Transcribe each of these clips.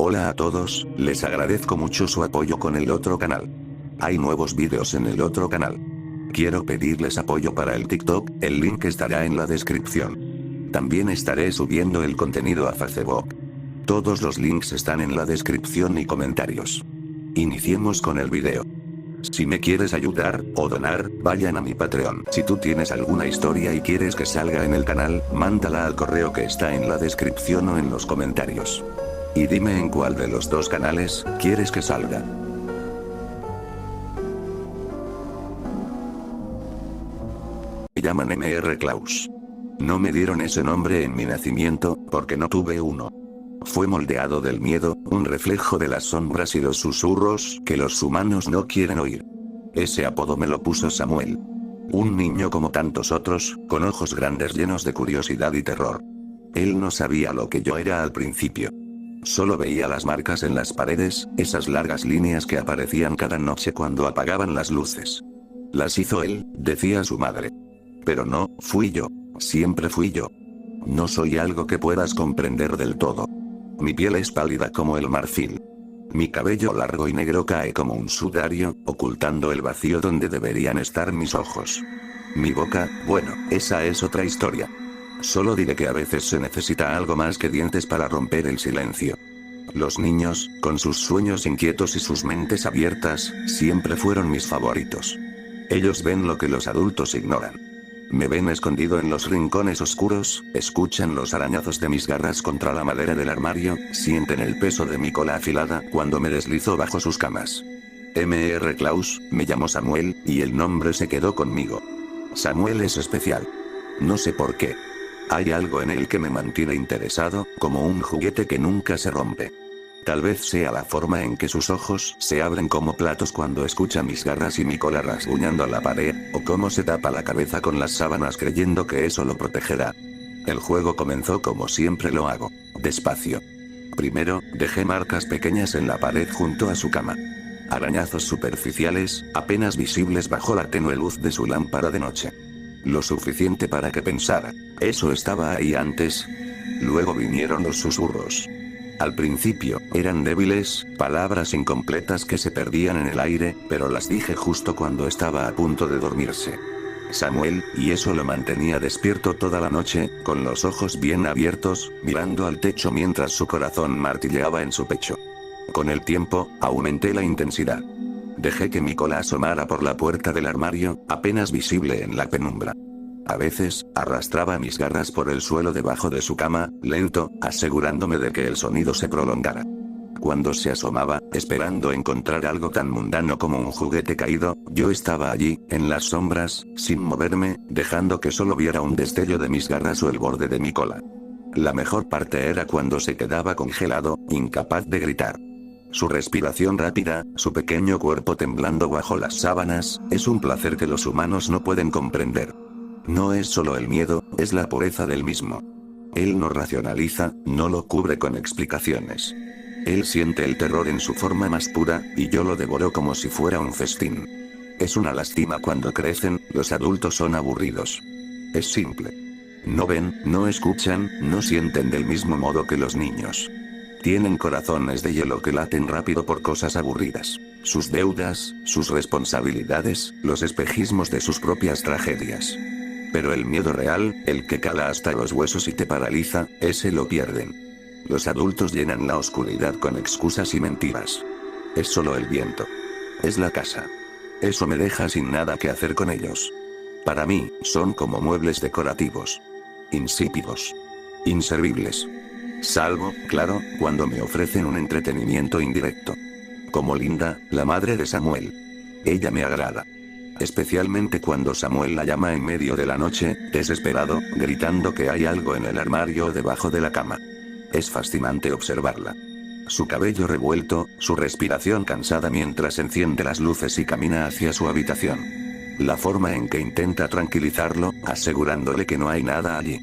Hola a todos, les agradezco mucho su apoyo con el otro canal. Hay nuevos vídeos en el otro canal. Quiero pedirles apoyo para el TikTok, el link estará en la descripción. También estaré subiendo el contenido a Facebook. Todos los links están en la descripción y comentarios. Iniciemos con el video. Si me quieres ayudar, o donar, vayan a mi Patreon. Si tú tienes alguna historia y quieres que salga en el canal, mándala al correo que está en la descripción o en los comentarios. Y dime en cuál de los dos canales quieres que salga. Me llaman Mr. Klaus. No me dieron ese nombre en mi nacimiento, porque no tuve uno. Fue moldeado del miedo, un reflejo de las sombras y los susurros que los humanos no quieren oír. Ese apodo me lo puso Samuel. Un niño como tantos otros, con ojos grandes llenos de curiosidad y terror. Él no sabía lo que yo era al principio. Solo veía las marcas en las paredes, esas largas líneas que aparecían cada noche cuando apagaban las luces. Las hizo él, decía su madre. Pero no, fui yo. Siempre fui yo. No soy algo que puedas comprender del todo. Mi piel es pálida como el marfil. Mi cabello largo y negro cae como un sudario, ocultando el vacío donde deberían estar mis ojos. Mi boca, bueno, esa es otra historia. Solo diré que a veces se necesita algo más que dientes para romper el silencio. Los niños, con sus sueños inquietos y sus mentes abiertas, siempre fueron mis favoritos. Ellos ven lo que los adultos ignoran. Me ven escondido en los rincones oscuros, escuchan los arañazos de mis garras contra la madera del armario, sienten el peso de mi cola afilada cuando me deslizo bajo sus camas. Mr. Klaus, me llamo Samuel, y el nombre se quedó conmigo. Samuel es especial. No sé por qué. Hay algo en él que me mantiene interesado, como un juguete que nunca se rompe. Tal vez sea la forma en que sus ojos se abren como platos cuando escucha mis garras y mi cola rasguñando la pared, o cómo se tapa la cabeza con las sábanas creyendo que eso lo protegerá. El juego comenzó como siempre lo hago, despacio. Primero, dejé marcas pequeñas en la pared junto a su cama. Arañazos superficiales, apenas visibles bajo la tenue luz de su lámpara de noche. Lo suficiente para que pensara, eso estaba ahí antes. Luego vinieron los susurros. Al principio, eran débiles, palabras incompletas que se perdían en el aire, pero las dije justo cuando estaba a punto de dormirse. Samuel, y eso lo mantenía despierto toda la noche, con los ojos bien abiertos, mirando al techo mientras su corazón martilleaba en su pecho. Con el tiempo, aumenté la intensidad. Dejé que mi cola asomara por la puerta del armario, apenas visible en la penumbra. A veces, arrastraba mis garras por el suelo debajo de su cama, lento, asegurándome de que el sonido se prolongara. Cuando se asomaba, esperando encontrar algo tan mundano como un juguete caído, yo estaba allí, en las sombras, sin moverme, dejando que solo viera un destello de mis garras o el borde de mi cola. La mejor parte era cuando se quedaba congelado, incapaz de gritar. Su respiración rápida, su pequeño cuerpo temblando bajo las sábanas, es un placer que los humanos no pueden comprender. No es solo el miedo, es la pureza del mismo. Él no racionaliza, no lo cubre con explicaciones. Él siente el terror en su forma más pura, y yo lo devoro como si fuera un festín. Es una lástima cuando crecen, los adultos son aburridos. Es simple. No ven, no escuchan, no sienten del mismo modo que los niños. Tienen corazones de hielo que laten rápido por cosas aburridas. Sus deudas, sus responsabilidades, los espejismos de sus propias tragedias. Pero el miedo real, el que cala hasta los huesos y te paraliza, ese lo pierden. Los adultos llenan la oscuridad con excusas y mentiras. Es solo el viento. Es la casa. Eso me deja sin nada que hacer con ellos. Para mí, son como muebles decorativos. Insípidos. Inservibles. Salvo, claro, cuando me ofrecen un entretenimiento indirecto. Como Linda, la madre de Samuel. Ella me agrada. Especialmente cuando Samuel la llama en medio de la noche, desesperado, gritando que hay algo en el armario o debajo de la cama. Es fascinante observarla. Su cabello revuelto, su respiración cansada mientras enciende las luces y camina hacia su habitación. La forma en que intenta tranquilizarlo, asegurándole que no hay nada allí.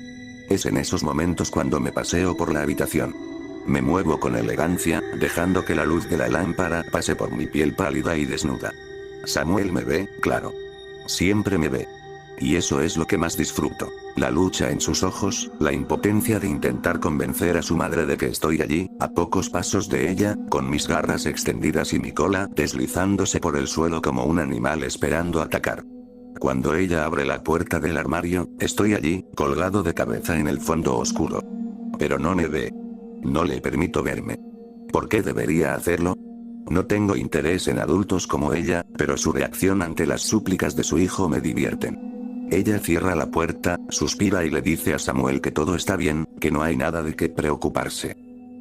Es en esos momentos cuando me paseo por la habitación. Me muevo con elegancia, dejando que la luz de la lámpara pase por mi piel pálida y desnuda. Samuel me ve, claro. Siempre me ve. Y eso es lo que más disfruto. La lucha en sus ojos, la impotencia de intentar convencer a su madre de que estoy allí, a pocos pasos de ella, con mis garras extendidas y mi cola deslizándose por el suelo como un animal esperando atacar. Cuando ella abre la puerta del armario, estoy allí, colgado de cabeza en el fondo oscuro. Pero no me ve. No le permito verme. ¿Por qué debería hacerlo? No tengo interés en adultos como ella, pero su reacción ante las súplicas de su hijo me divierten. Ella cierra la puerta, suspira y le dice a Samuel que todo está bien, que no hay nada de qué preocuparse.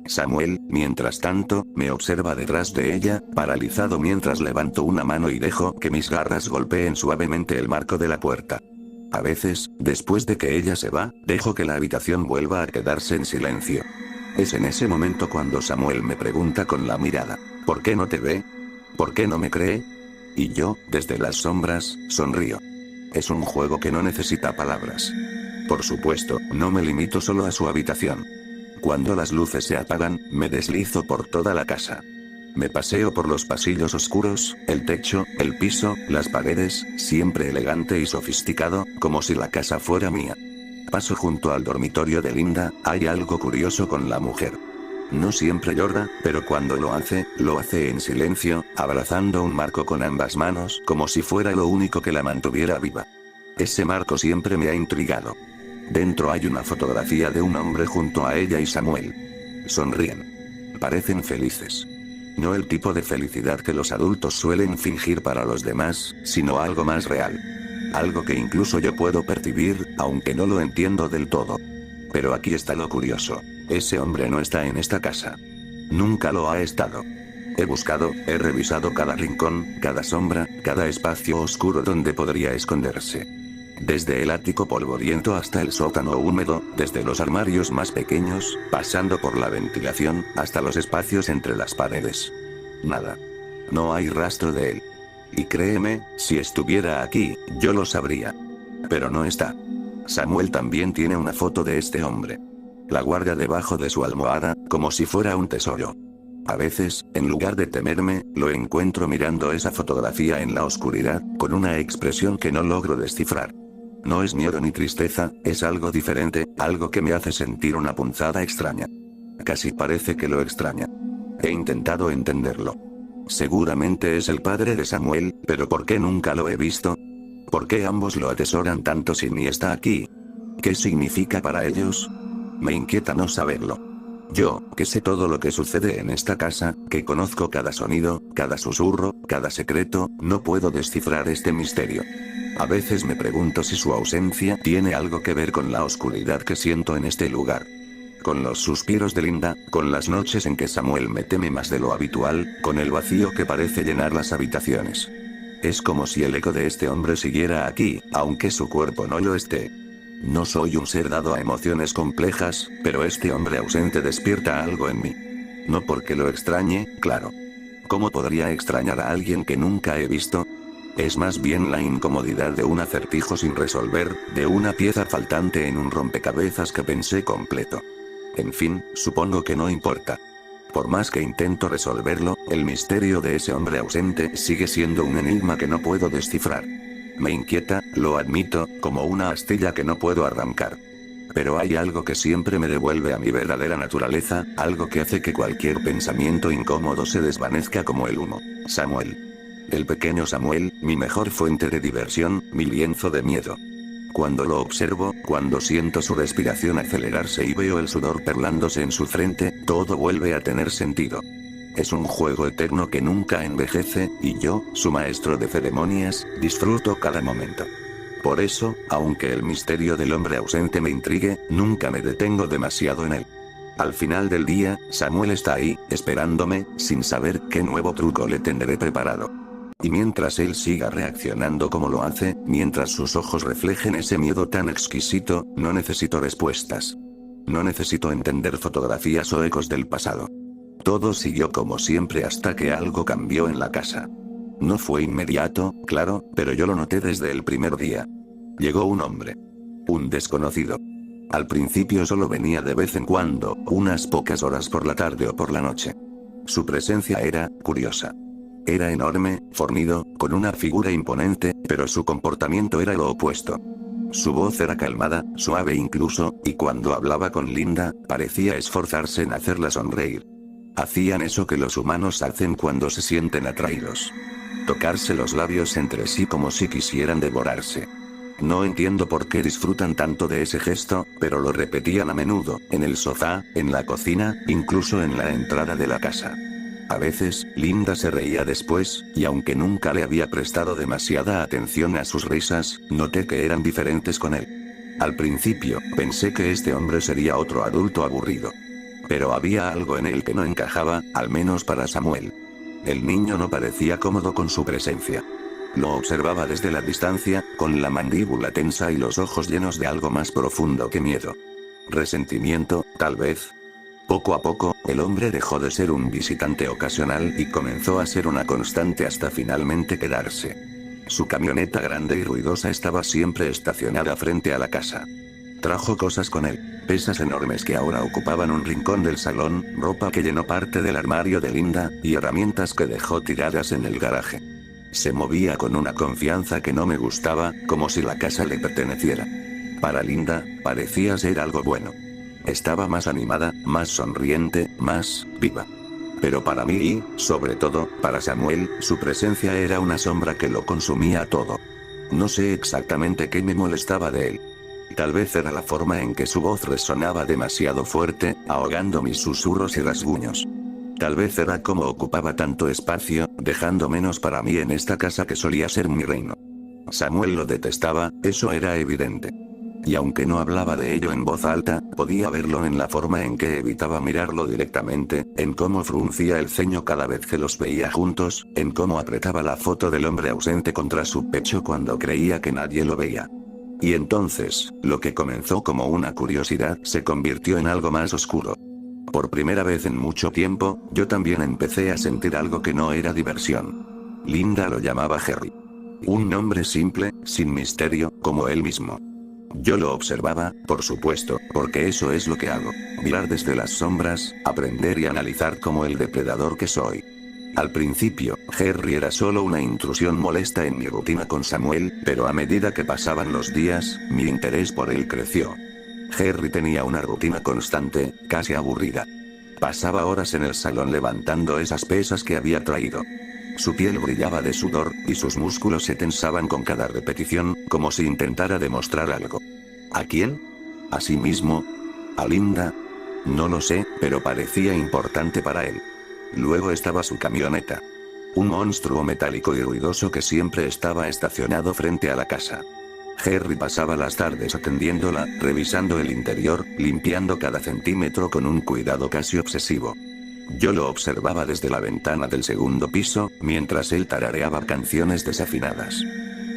Samuel, mientras tanto, me observa detrás de ella, paralizado mientras levanto una mano y dejo que mis garras golpeen suavemente el marco de la puerta. A veces, después de que ella se va, dejo que la habitación vuelva a quedarse en silencio. Es en ese momento cuando Samuel me pregunta con la mirada, ¿por qué no te ve? ¿Por qué no me cree? Y yo, desde las sombras, sonrío. Es un juego que no necesita palabras. Por supuesto, no me limito solo a su habitación. Cuando las luces se apagan, me deslizo por toda la casa. Me paseo por los pasillos oscuros, el techo, el piso, las paredes, siempre elegante y sofisticado, como si la casa fuera mía. Paso junto al dormitorio de Linda. Hay algo curioso con la mujer. No siempre llora, pero cuando lo hace en silencio, abrazando un marco con ambas manos, como si fuera lo único que la mantuviera viva. Ese marco siempre me ha intrigado. Dentro hay una fotografía de un hombre junto a ella y Samuel. Sonríen. Parecen felices. No el tipo de felicidad que los adultos suelen fingir para los demás, sino algo más real. Algo que incluso yo puedo percibir, aunque no lo entiendo del todo. Pero aquí está lo curioso. Ese hombre no está en esta casa. Nunca lo ha estado. He buscado, he revisado cada rincón, cada sombra, cada espacio oscuro donde podría esconderse. Desde el ático polvoriento hasta el sótano húmedo, desde los armarios más pequeños, pasando por la ventilación, hasta los espacios entre las paredes. Nada. No hay rastro de él. Y créeme, si estuviera aquí, yo lo sabría. Pero no está. Samuel también tiene una foto de este hombre. La guarda debajo de su almohada, como si fuera un tesoro. A veces, en lugar de temerme, lo encuentro mirando esa fotografía en la oscuridad, con una expresión que no logro descifrar. No es miedo ni tristeza, es algo diferente, algo que me hace sentir una punzada extraña. Casi parece que lo extraña. He intentado entenderlo. Seguramente es el padre de Samuel, pero ¿por qué nunca lo he visto? ¿Por qué ambos lo atesoran tanto si ni está aquí? ¿Qué significa para ellos? Me inquieta no saberlo. Yo, que sé todo lo que sucede en esta casa, que conozco cada sonido, cada susurro, cada secreto, no puedo descifrar este misterio. A veces me pregunto si su ausencia tiene algo que ver con la oscuridad que siento en este lugar. Con los suspiros de Linda, con las noches en que Samuel me teme más de lo habitual, con el vacío que parece llenar las habitaciones. Es como si el eco de este hombre siguiera aquí, aunque su cuerpo no lo esté. No soy un ser dado a emociones complejas, pero este hombre ausente despierta algo en mí. No porque lo extrañe, claro. ¿Cómo podría extrañar a alguien que nunca he visto? Es más bien la incomodidad de un acertijo sin resolver, de una pieza faltante en un rompecabezas que pensé completo. En fin, supongo que no importa. Por más que intento resolverlo, el misterio de ese hombre ausente sigue siendo un enigma que no puedo descifrar. Me inquieta, lo admito, como una astilla que no puedo arrancar. Pero hay algo que siempre me devuelve a mi verdadera naturaleza, algo que hace que cualquier pensamiento incómodo se desvanezca como el humo. Samuel. El pequeño Samuel, mi mejor fuente de diversión, mi lienzo de miedo. Cuando lo observo, cuando siento su respiración acelerarse y veo el sudor perlándose en su frente, todo vuelve a tener sentido. Es un juego eterno que nunca envejece, y yo, su maestro de ceremonias, disfruto cada momento. Por eso, aunque el misterio del hombre ausente me intrigue, nunca me detengo demasiado en él. Al final del día, Samuel está ahí, esperándome, sin saber qué nuevo truco le tendré preparado. Y mientras él siga reaccionando como lo hace, mientras sus ojos reflejen ese miedo tan exquisito, no necesito respuestas. No necesito entender fotografías o ecos del pasado. Todo siguió como siempre hasta que algo cambió en la casa. No fue inmediato, claro, pero yo lo noté desde el primer día. Llegó un hombre. Un desconocido. Al principio solo venía de vez en cuando, unas pocas horas por la tarde o por la noche. Su presencia era curiosa. Era enorme, fornido, con una figura imponente, pero su comportamiento era lo opuesto. Su voz era calmada, suave incluso, y cuando hablaba con Linda, parecía esforzarse en hacerla sonreír. Hacían eso que los humanos hacen cuando se sienten atraídos. Tocarse los labios entre sí como si quisieran devorarse. No entiendo por qué disfrutan tanto de ese gesto, pero lo repetían a menudo, en el sofá, en la cocina, incluso en la entrada de la casa. A veces, Linda se reía después, y aunque nunca le había prestado demasiada atención a sus risas, noté que eran diferentes con él. Al principio, pensé que este hombre sería otro adulto aburrido. Pero había algo en él que no encajaba, al menos para Samuel. El niño no parecía cómodo con su presencia. Lo observaba desde la distancia, con la mandíbula tensa y los ojos llenos de algo más profundo que miedo. Resentimiento, tal vez. Poco a poco, el hombre dejó de ser un visitante ocasional y comenzó a ser una constante hasta finalmente quedarse. Su camioneta grande y ruidosa estaba siempre estacionada frente a la casa. Trajo cosas con él, pesas enormes que ahora ocupaban un rincón del salón, ropa que llenó parte del armario de Linda, y herramientas que dejó tiradas en el garaje. Se movía con una confianza que no me gustaba, como si la casa le perteneciera. Para Linda, parecía ser algo bueno. Estaba más animada, más sonriente, más viva. Pero para mí y, sobre todo, para Samuel, su presencia era una sombra que lo consumía todo. No sé exactamente qué me molestaba de él. Tal vez era la forma en que su voz resonaba demasiado fuerte, ahogando mis susurros y rasguños. Tal vez era cómo ocupaba tanto espacio, dejando menos para mí en esta casa que solía ser mi reino. Samuel lo detestaba, eso era evidente. Y aunque no hablaba de ello en voz alta, podía verlo en la forma en que evitaba mirarlo directamente, en cómo fruncía el ceño cada vez que los veía juntos, en cómo apretaba la foto del hombre ausente contra su pecho cuando creía que nadie lo veía. Y entonces, lo que comenzó como una curiosidad se convirtió en algo más oscuro. Por primera vez en mucho tiempo, yo también empecé a sentir algo que no era diversión. Linda lo llamaba Harry. Un nombre simple, sin misterio, como él mismo. Yo lo observaba, por supuesto, porque eso es lo que hago. Mirar desde las sombras, aprender y analizar como el depredador que soy. Al principio, Harry era solo una intrusión molesta en mi rutina con Samuel, pero a medida que pasaban los días, mi interés por él creció. Harry tenía una rutina constante, casi aburrida. Pasaba horas en el salón levantando esas pesas que había traído. Su piel brillaba de sudor, y sus músculos se tensaban con cada repetición, como si intentara demostrar algo. ¿A quién? ¿A sí mismo? ¿A Linda? No lo sé, pero parecía importante para él. Luego estaba su camioneta. Un monstruo metálico y ruidoso que siempre estaba estacionado frente a la casa. Harry pasaba las tardes atendiéndola, revisando el interior, limpiando cada centímetro con un cuidado casi obsesivo. Yo lo observaba desde la ventana del segundo piso, mientras él tarareaba canciones desafinadas.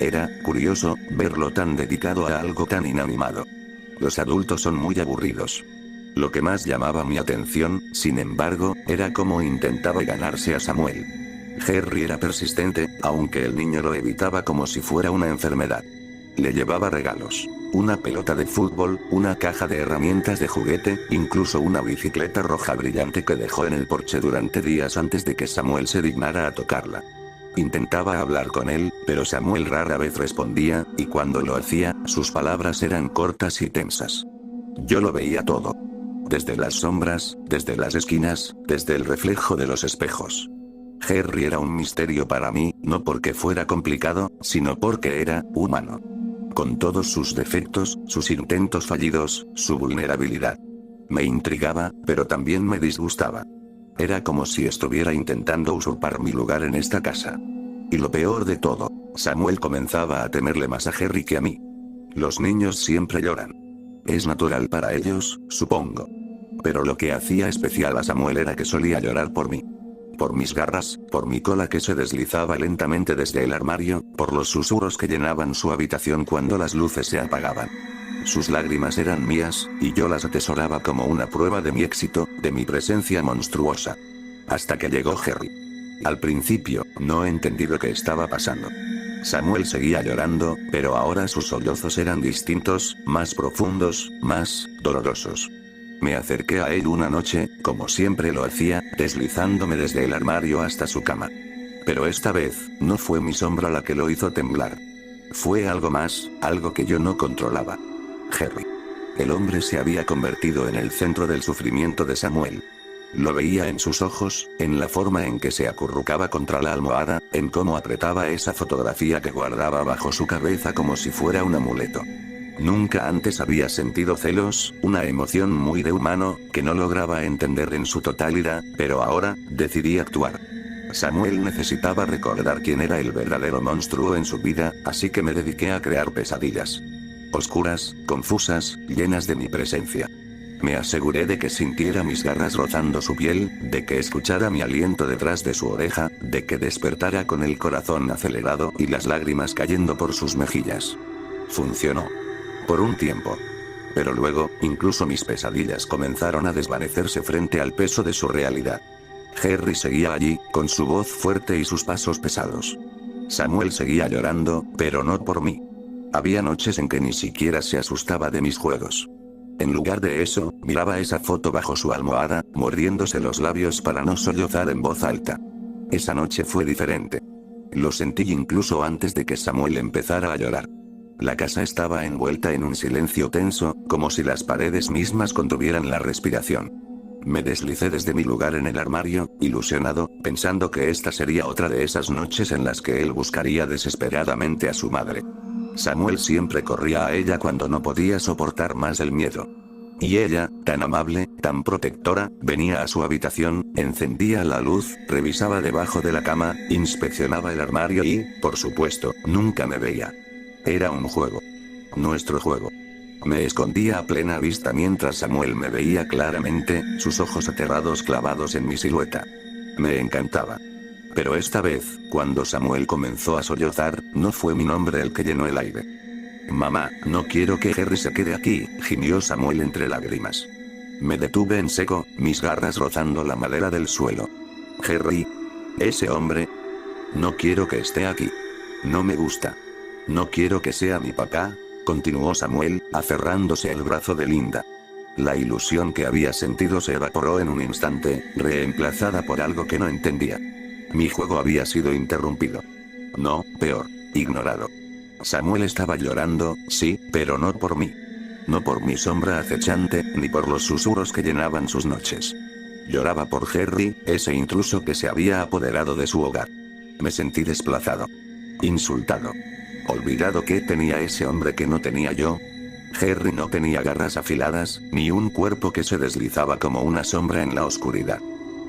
Era curioso verlo tan dedicado a algo tan inanimado. Los adultos son muy aburridos. Lo que más llamaba mi atención, sin embargo, era cómo intentaba ganarse a Samuel. Harry era persistente, aunque el niño lo evitaba como si fuera una enfermedad. Le llevaba regalos. Una pelota de fútbol, una caja de herramientas de juguete, incluso una bicicleta roja brillante que dejó en el porche durante días antes de que Samuel se dignara a tocarla. Intentaba hablar con él, pero Samuel rara vez respondía, y cuando lo hacía, sus palabras eran cortas y tensas. Yo lo veía todo. Desde las sombras, desde las esquinas, desde el reflejo de los espejos. Harry era un misterio para mí, no porque fuera complicado, sino porque era humano. Con todos sus defectos, sus intentos fallidos, su vulnerabilidad. Me intrigaba, pero también me disgustaba. Era como si estuviera intentando usurpar mi lugar en esta casa. Y lo peor de todo, Samuel comenzaba a temerle más a Harry que a mí. Los niños siempre lloran. Es natural para ellos, supongo. Pero lo que hacía especial a Samuel era que solía llorar por mí. Por mis garras, por mi cola que se deslizaba lentamente desde el armario, por los susurros que llenaban su habitación cuando las luces se apagaban. Sus lágrimas eran mías, y yo las atesoraba como una prueba de mi éxito, de mi presencia monstruosa. Hasta que llegó Harry. Al principio, no entendí lo que estaba pasando. Samuel seguía llorando, pero ahora sus sollozos eran distintos, más profundos, más dolorosos. Me acerqué a él una noche, como siempre lo hacía, deslizándome desde el armario hasta su cama. Pero esta vez, no fue mi sombra la que lo hizo temblar. Fue algo más, algo que yo no controlaba. Jerry. El hombre se había convertido en el centro del sufrimiento de Samuel. Lo veía en sus ojos, en la forma en que se acurrucaba contra la almohada, en cómo apretaba esa fotografía que guardaba bajo su cabeza como si fuera un amuleto. Nunca antes había sentido celos, una emoción muy de humano, que no lograba entender en su totalidad, pero ahora, decidí actuar. Samuel necesitaba recordar quién era el verdadero monstruo en su vida, así que me dediqué a crear pesadillas. Oscuras, confusas, llenas de mi presencia. Me aseguré de que sintiera mis garras rozando su piel, de que escuchara mi aliento detrás de su oreja, de que despertara con el corazón acelerado y las lágrimas cayendo por sus mejillas. Funcionó. Por un tiempo. Pero luego, incluso mis pesadillas comenzaron a desvanecerse frente al peso de su realidad. Jerry seguía allí, con su voz fuerte y sus pasos pesados. Samuel seguía llorando, pero no por mí. Había noches en que ni siquiera se asustaba de mis juegos. En lugar de eso, miraba esa foto bajo su almohada, mordiéndose los labios para no sollozar en voz alta. Esa noche fue diferente. Lo sentí incluso antes de que Samuel empezara a llorar. La casa estaba envuelta en un silencio tenso, como si las paredes mismas contuvieran la respiración. Me deslicé desde mi lugar en el armario, ilusionado, pensando que esta sería otra de esas noches en las que él buscaría desesperadamente a su madre. Samuel siempre corría a ella cuando no podía soportar más el miedo. Y ella, tan amable, tan protectora, venía a su habitación, encendía la luz, revisaba debajo de la cama, inspeccionaba el armario y, por supuesto, nunca me veía. Era un juego. Nuestro juego. Me escondía a plena vista mientras Samuel me veía claramente, sus ojos aterrados clavados en mi silueta. Me encantaba. Pero esta vez, cuando Samuel comenzó a sollozar, no fue mi nombre el que llenó el aire. Mamá, no quiero que Jerry se quede aquí, gimió Samuel entre lágrimas. Me detuve en seco, mis garras rozando la madera del suelo. Jerry. Ese hombre. No quiero que esté aquí. No me gusta. No quiero que sea mi papá, continuó Samuel, aferrándose al brazo de Linda. La ilusión que había sentido se evaporó en un instante, reemplazada por algo que no entendía. Mi juego había sido interrumpido. No, peor, ignorado. Samuel estaba llorando, sí, pero no por mí. No por mi sombra acechante, ni por los susurros que llenaban sus noches. Lloraba por Jerry, ese intruso que se había apoderado de su hogar. Me sentí desplazado. Insultado. Olvidado que tenía ese hombre que no tenía yo. Jerry no tenía garras afiladas, ni un cuerpo que se deslizaba como una sombra en la oscuridad.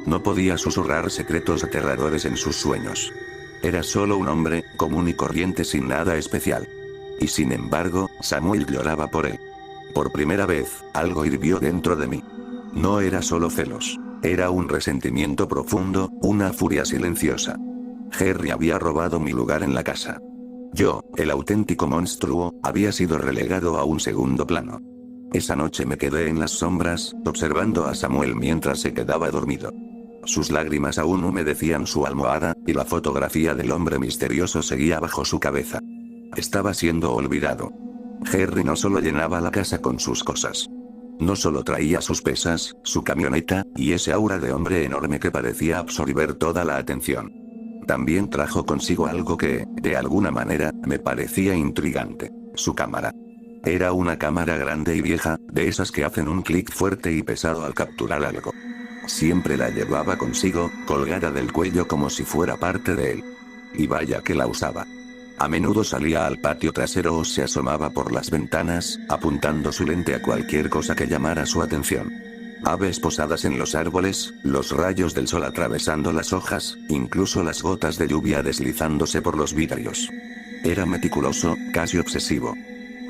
No podía susurrar secretos aterradores en sus sueños. Era solo un hombre, común y corriente sin nada especial. Y sin embargo, Samuel lloraba por él. Por primera vez, algo hirvió dentro de mí. No era solo celos. Era un resentimiento profundo, una furia silenciosa. Jerry había robado mi lugar en la casa. Yo, el auténtico monstruo, había sido relegado a un segundo plano. Esa noche me quedé en las sombras, observando a Samuel mientras se quedaba dormido. Sus lágrimas aún humedecían su almohada, y la fotografía del hombre misterioso seguía bajo su cabeza. Estaba siendo olvidado. Jerry no solo llenaba la casa con sus cosas. No solo traía sus pesas, su camioneta, y ese aura de hombre enorme que parecía absorber toda la atención. También trajo consigo algo que, de alguna manera, me parecía intrigante: su cámara. Era una cámara grande y vieja, de esas que hacen un clic fuerte y pesado al capturar algo. Siempre la llevaba consigo, colgada del cuello como si fuera parte de él. Y vaya que la usaba. A menudo salía al patio trasero o se asomaba por las ventanas, apuntando su lente a cualquier cosa que llamara su atención. Aves posadas en los árboles, los rayos del sol atravesando las hojas, incluso las gotas de lluvia deslizándose por los vidrios. Era meticuloso, casi obsesivo.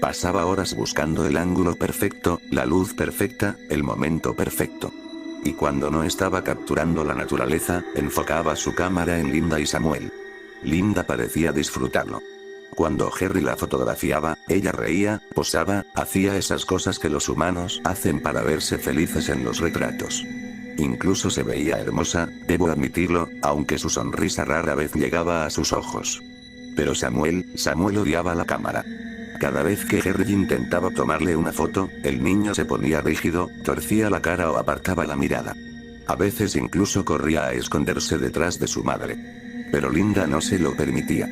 Pasaba horas buscando el ángulo perfecto, la luz perfecta, el momento perfecto. Y cuando no estaba capturando la naturaleza, enfocaba su cámara en Linda y Samuel. Linda parecía disfrutarlo. Cuando Jerry la fotografiaba, ella reía, posaba, hacía esas cosas que los humanos hacen para verse felices en los retratos. Incluso se veía hermosa, debo admitirlo, aunque su sonrisa rara vez llegaba a sus ojos. Pero Samuel odiaba la cámara. Cada vez que Jerry intentaba tomarle una foto, el niño se ponía rígido, torcía la cara o apartaba la mirada. A veces incluso corría a esconderse detrás de su madre. Pero Linda no se lo permitía.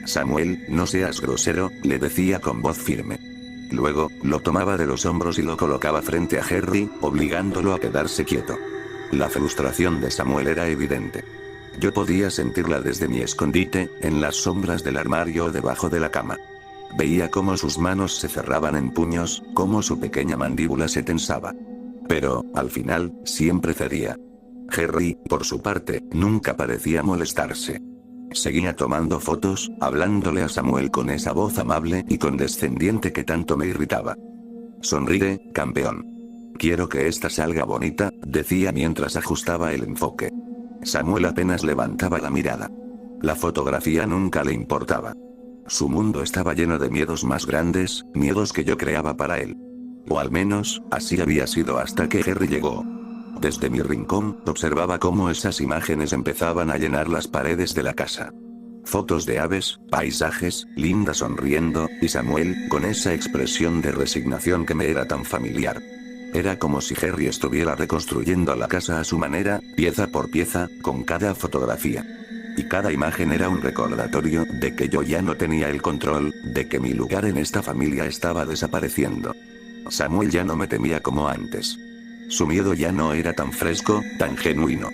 Samuel, no seas grosero, le decía con voz firme. Luego, lo tomaba de los hombros y lo colocaba frente a Harry, obligándolo a quedarse quieto. La frustración de Samuel era evidente. Yo podía sentirla desde mi escondite, en las sombras del armario o debajo de la cama. Veía cómo sus manos se cerraban en puños, cómo su pequeña mandíbula se tensaba. Pero, al final, siempre cedía. Harry, por su parte, nunca parecía molestarse. Seguía tomando fotos, hablándole a Samuel con esa voz amable y condescendiente que tanto me irritaba. Sonríe, campeón. Quiero que esta salga bonita, decía mientras ajustaba el enfoque. Samuel apenas levantaba la mirada. La fotografía nunca le importaba. Su mundo estaba lleno de miedos más grandes, miedos que yo creaba para él. O al menos, así había sido hasta que Harry llegó. Desde mi rincón, observaba cómo esas imágenes empezaban a llenar las paredes de la casa. Fotos de aves, paisajes, Linda sonriendo, y Samuel, con esa expresión de resignación que me era tan familiar. Era como si Harry estuviera reconstruyendo la casa a su manera, pieza por pieza, con cada fotografía. Y cada imagen era un recordatorio de que yo ya no tenía el control, de que mi lugar en esta familia estaba desapareciendo. Samuel ya no me temía como antes. Su miedo ya no era tan fresco, tan genuino.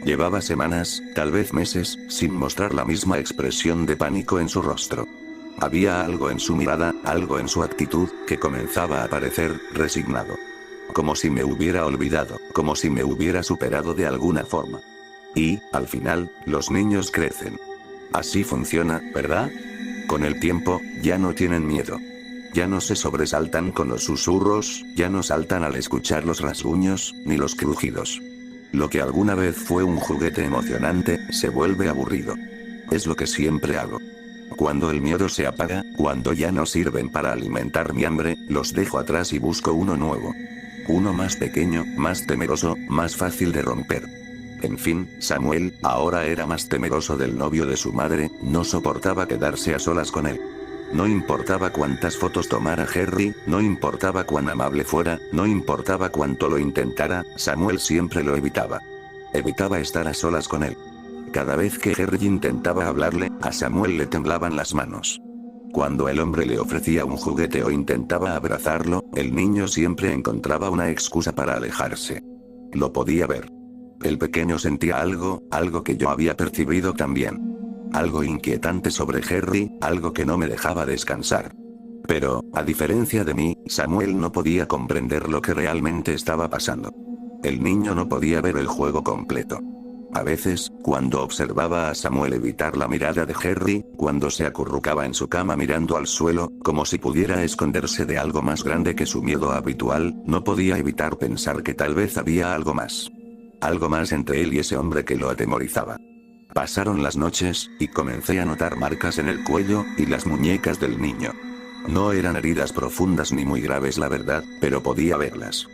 Llevaba semanas, tal vez meses, sin mostrar la misma expresión de pánico en su rostro. Había algo en su mirada, algo en su actitud, que comenzaba a parecer resignado. Como si me hubiera olvidado, como si me hubiera superado de alguna forma. Y, al final, los niños crecen. Así funciona, ¿verdad? Con el tiempo, ya no tienen miedo. Ya no se sobresaltan con los susurros, ya no saltan al escuchar los rasguños, ni los crujidos. Lo que alguna vez fue un juguete emocionante, se vuelve aburrido. Es lo que siempre hago. Cuando el miedo se apaga, cuando ya no sirven para alimentar mi hambre, los dejo atrás y busco uno nuevo. Uno más pequeño, más temeroso, más fácil de romper. En fin, Samuel, ahora era más temeroso del novio de su madre, no soportaba quedarse a solas con él. No importaba cuántas fotos tomara Harry, no importaba cuán amable fuera, no importaba cuánto lo intentara, Samuel siempre lo evitaba. Evitaba estar a solas con él. Cada vez que Harry intentaba hablarle, a Samuel le temblaban las manos. Cuando el hombre le ofrecía un juguete o intentaba abrazarlo, el niño siempre encontraba una excusa para alejarse. Lo podía ver. El pequeño sentía algo, algo que yo había percibido también. Algo inquietante sobre Harry, algo que no me dejaba descansar. Pero, a diferencia de mí, Samuel no podía comprender lo que realmente estaba pasando. El niño no podía ver el juego completo. A veces, cuando observaba a Samuel evitar la mirada de Harry, cuando se acurrucaba en su cama mirando al suelo, como si pudiera esconderse de algo más grande que su miedo habitual, no podía evitar pensar que tal vez había algo más. Algo más entre él y ese hombre que lo atemorizaba. Pasaron las noches, y comencé a notar marcas en el cuello, y las muñecas del niño. No eran heridas profundas ni muy graves la verdad, pero podía verlas.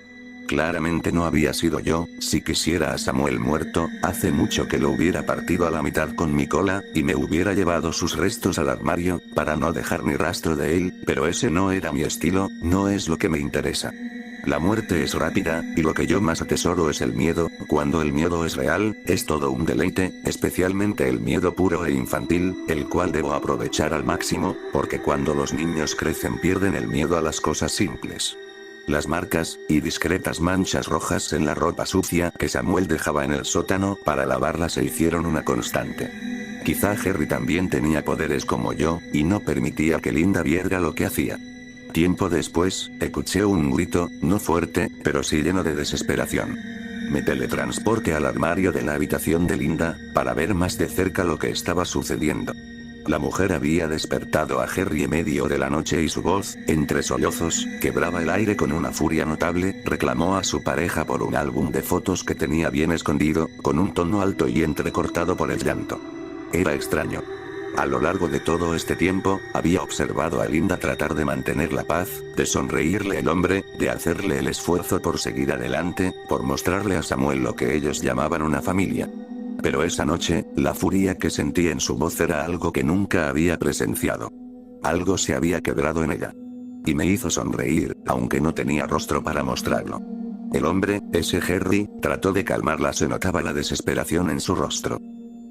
Claramente no había sido yo, si quisiera a Samuel muerto, hace mucho que lo hubiera partido a la mitad con mi cola, y me hubiera llevado sus restos al armario, para no dejar ni rastro de él, pero ese no era mi estilo, no es lo que me interesa. La muerte es rápida, y lo que yo más atesoro es el miedo. Cuando el miedo es real, es todo un deleite, especialmente el miedo puro e infantil, el cual debo aprovechar al máximo, porque cuando los niños crecen pierden el miedo a las cosas simples. Las marcas, y discretas manchas rojas en la ropa sucia que Samuel dejaba en el sótano para lavarla se hicieron una constante. Quizá Harry también tenía poderes como yo, y no permitía que Linda viera lo que hacía. Tiempo después, escuché un grito, no fuerte, pero sí lleno de desesperación. Me teletransporté al armario de la habitación de Linda, para ver más de cerca lo que estaba sucediendo. La mujer había despertado a Harry en medio de la noche y su voz, entre sollozos, quebraba el aire con una furia notable, reclamó a su pareja por un álbum de fotos que tenía bien escondido, con un tono alto y entrecortado por el llanto. Era extraño. A lo largo de todo este tiempo, había observado a Linda tratar de mantener la paz, de sonreírle el hombre, de hacerle el esfuerzo por seguir adelante, por mostrarle a Samuel lo que ellos llamaban una familia. Pero esa noche, la furia que sentí en su voz era algo que nunca había presenciado. Algo se había quebrado en ella. Y me hizo sonreír, aunque no tenía rostro para mostrarlo. El hombre, ese Harry, trató de calmarla, se notaba la desesperación en su rostro.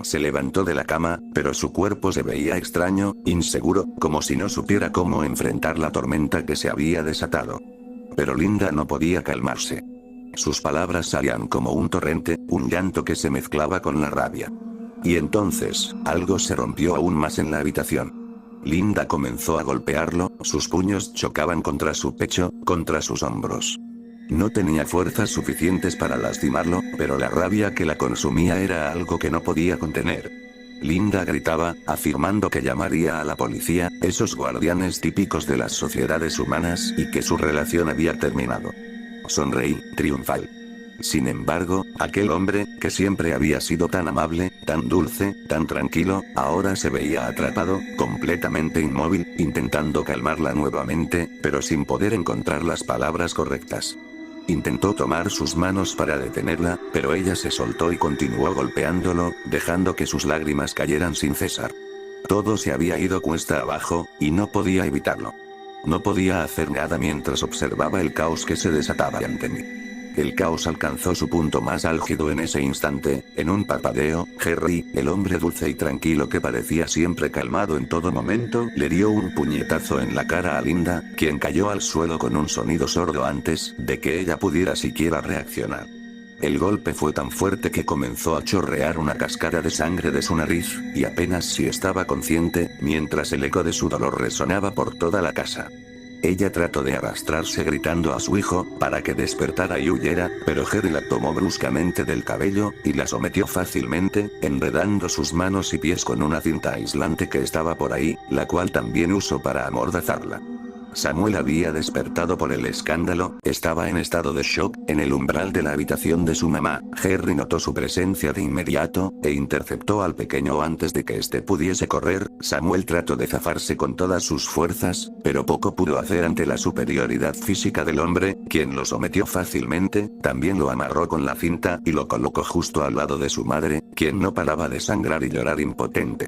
Se levantó de la cama, pero su cuerpo se veía extraño, inseguro, como si no supiera cómo enfrentar la tormenta que se había desatado. Pero Linda no podía calmarse. Sus palabras salían como un torrente, un llanto que se mezclaba con la rabia. Y entonces, algo se rompió aún más en la habitación. Linda comenzó a golpearlo, sus puños chocaban contra su pecho, contra sus hombros. No tenía fuerzas suficientes para lastimarlo, pero la rabia que la consumía era algo que no podía contener. Linda gritaba, afirmando que llamaría a la policía, esos guardianes típicos de las sociedades humanas, y que su relación había terminado. Sonreí, triunfal. Sin embargo, aquel hombre, que siempre había sido tan amable, tan dulce, tan tranquilo, ahora se veía atrapado, completamente inmóvil, intentando calmarla nuevamente, pero sin poder encontrar las palabras correctas. Intentó tomar sus manos para detenerla, pero ella se soltó y continuó golpeándolo, dejando que sus lágrimas cayeran sin cesar. Todo se había ido cuesta abajo, y no podía evitarlo. No podía hacer nada mientras observaba el caos que se desataba ante mí. El caos alcanzó su punto más álgido en ese instante, en un parpadeo. Harry, el hombre dulce y tranquilo que parecía siempre calmado en todo momento, le dio un puñetazo en la cara a Linda, quien cayó al suelo con un sonido sordo antes de que ella pudiera siquiera reaccionar. El golpe fue tan fuerte que comenzó a chorrear una cascada de sangre de su nariz, y apenas si estaba consciente, mientras el eco de su dolor resonaba por toda la casa. Ella trató de arrastrarse gritando a su hijo, para que despertara y huyera, pero Harry la tomó bruscamente del cabello, y la sometió fácilmente, enredando sus manos y pies con una cinta aislante que estaba por ahí, la cual también usó para amordazarla. Samuel había despertado por el escándalo, estaba en estado de shock, en el umbral de la habitación de su mamá. Harry notó su presencia de inmediato, e interceptó al pequeño antes de que éste pudiese correr. Samuel trató de zafarse con todas sus fuerzas, pero poco pudo hacer ante la superioridad física del hombre, quien lo sometió fácilmente, también lo amarró con la cinta, y lo colocó justo al lado de su madre, quien no paraba de sangrar y llorar impotente.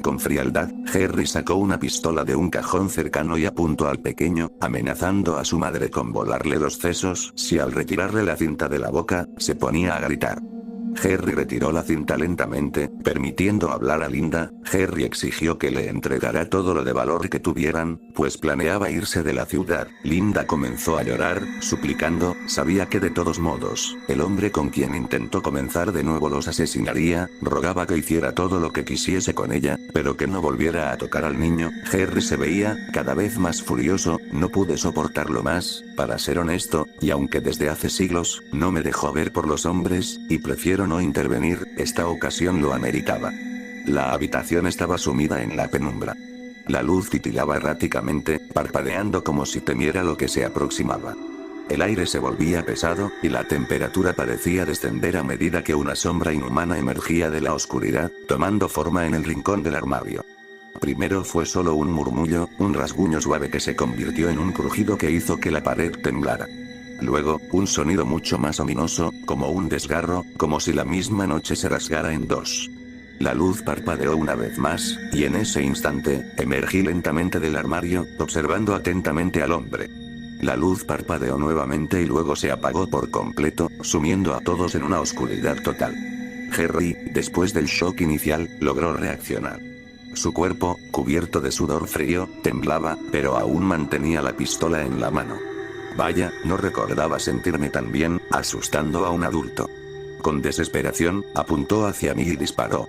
Con frialdad, Harry sacó una pistola de un cajón cercano y apuntó al pequeño, amenazando a su madre con volarle los sesos si al retirarle la cinta de la boca, se ponía a gritar. Harry retiró la cinta lentamente, permitiendo hablar a Linda. Harry exigió que le entregara todo lo de valor que tuvieran, pues planeaba irse de la ciudad. Linda comenzó a llorar, suplicando, sabía que de todos modos, el hombre con quien intentó comenzar de nuevo los asesinaría, rogaba que hiciera todo lo que quisiese con ella, pero que no volviera a tocar al niño. Harry se veía, cada vez más furioso, no pude soportarlo más, para ser honesto, y aunque desde hace siglos, no me dejó ver por los hombres, y prefiero no intervenir, esta ocasión lo ameritaba. La habitación estaba sumida en la penumbra. La luz titilaba erráticamente, parpadeando como si temiera lo que se aproximaba. El aire se volvía pesado, y la temperatura parecía descender a medida que una sombra inhumana emergía de la oscuridad, tomando forma en el rincón del armario. Primero fue solo un murmullo, un rasguño suave que se convirtió en un crujido que hizo que la pared temblara. Luego, un sonido mucho más ominoso, como un desgarro, como si la misma noche se rasgara en dos. La luz parpadeó una vez más, y en ese instante, emergí lentamente del armario, observando atentamente al hombre. La luz parpadeó nuevamente y luego se apagó por completo, sumiendo a todos en una oscuridad total. Harry, después del shock inicial, logró reaccionar. Su cuerpo, cubierto de sudor frío, temblaba, pero aún mantenía la pistola en la mano. Vaya, no recordaba sentirme tan bien, asustando a un adulto. Con desesperación, apuntó hacia mí y disparó.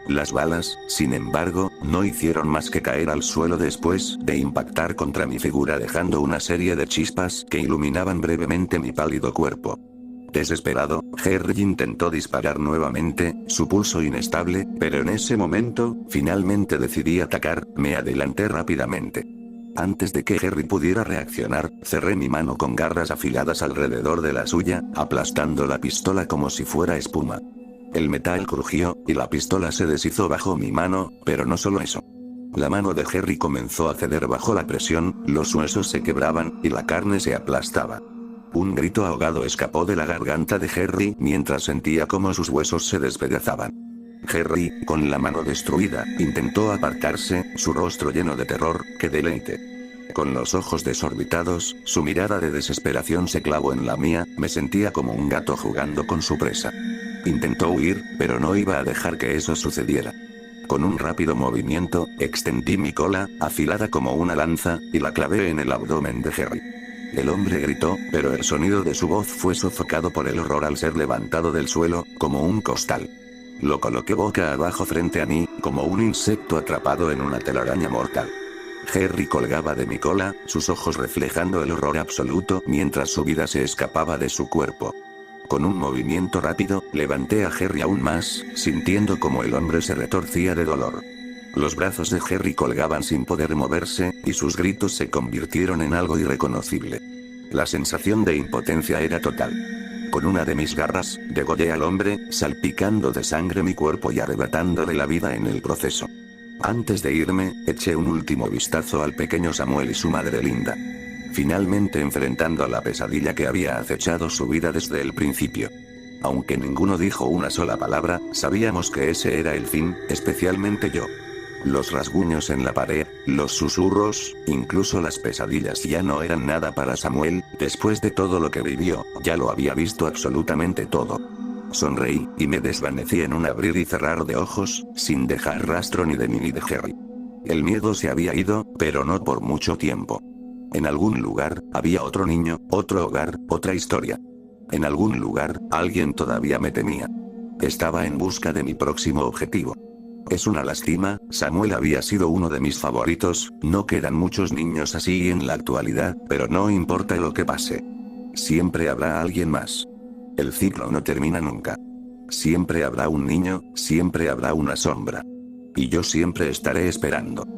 Las balas, sin embargo, no hicieron más que caer al suelo después de impactar contra mi figura dejando una serie de chispas que iluminaban brevemente mi pálido cuerpo. Desesperado, Harry intentó disparar nuevamente, su pulso inestable, pero en ese momento, finalmente decidí atacar. Me adelanté rápidamente. Antes de que Harry pudiera reaccionar, cerré mi mano con garras afiladas alrededor de la suya, aplastando la pistola como si fuera espuma. El metal crujió, y la pistola se deshizo bajo mi mano, pero no solo eso. La mano de Harry comenzó a ceder bajo la presión, los huesos se quebraban, y la carne se aplastaba. Un grito ahogado escapó de la garganta de Harry mientras sentía cómo sus huesos se despedazaban. Harry, con la mano destruida, intentó apartarse, su rostro lleno de terror. ¡Qué deleite! Con los ojos desorbitados, su mirada de desesperación se clavó en la mía, me sentía como un gato jugando con su presa. Intentó huir, pero no iba a dejar que eso sucediera. Con un rápido movimiento, extendí mi cola, afilada como una lanza, y la clavé en el abdomen de Harry. El hombre gritó, pero el sonido de su voz fue sofocado por el horror al ser levantado del suelo, como un costal. Lo coloqué boca abajo frente a mí, como un insecto atrapado en una telaraña mortal. Harry colgaba de mi cola, sus ojos reflejando el horror absoluto mientras su vida se escapaba de su cuerpo. Con un movimiento rápido, levanté a Harry aún más, sintiendo como el hombre se retorcía de dolor. Los brazos de Harry colgaban sin poder moverse, y sus gritos se convirtieron en algo irreconocible. La sensación de impotencia era total. Con una de mis garras, degollé al hombre, salpicando de sangre mi cuerpo y arrebatándole la vida en el proceso. Antes de irme, eché un último vistazo al pequeño Samuel y su madre Linda. Finalmente enfrentando a la pesadilla que había acechado su vida desde el principio. Aunque ninguno dijo una sola palabra, sabíamos que ese era el fin, especialmente yo. Los rasguños en la pared, los susurros, incluso las pesadillas ya no eran nada para Samuel, después de todo lo que vivió, ya lo había visto absolutamente todo. Sonreí, y me desvanecí en un abrir y cerrar de ojos, sin dejar rastro ni de mí ni de Harry. El miedo se había ido, pero no por mucho tiempo. En algún lugar, había otro niño, otro hogar, otra historia. En algún lugar, alguien todavía me temía. Estaba en busca de mi próximo objetivo. Es una lástima, Samuel había sido uno de mis favoritos, no quedan muchos niños así en la actualidad, pero no importa lo que pase. Siempre habrá alguien más. El ciclo no termina nunca. Siempre habrá un niño, siempre habrá una sombra. Y yo siempre estaré esperando.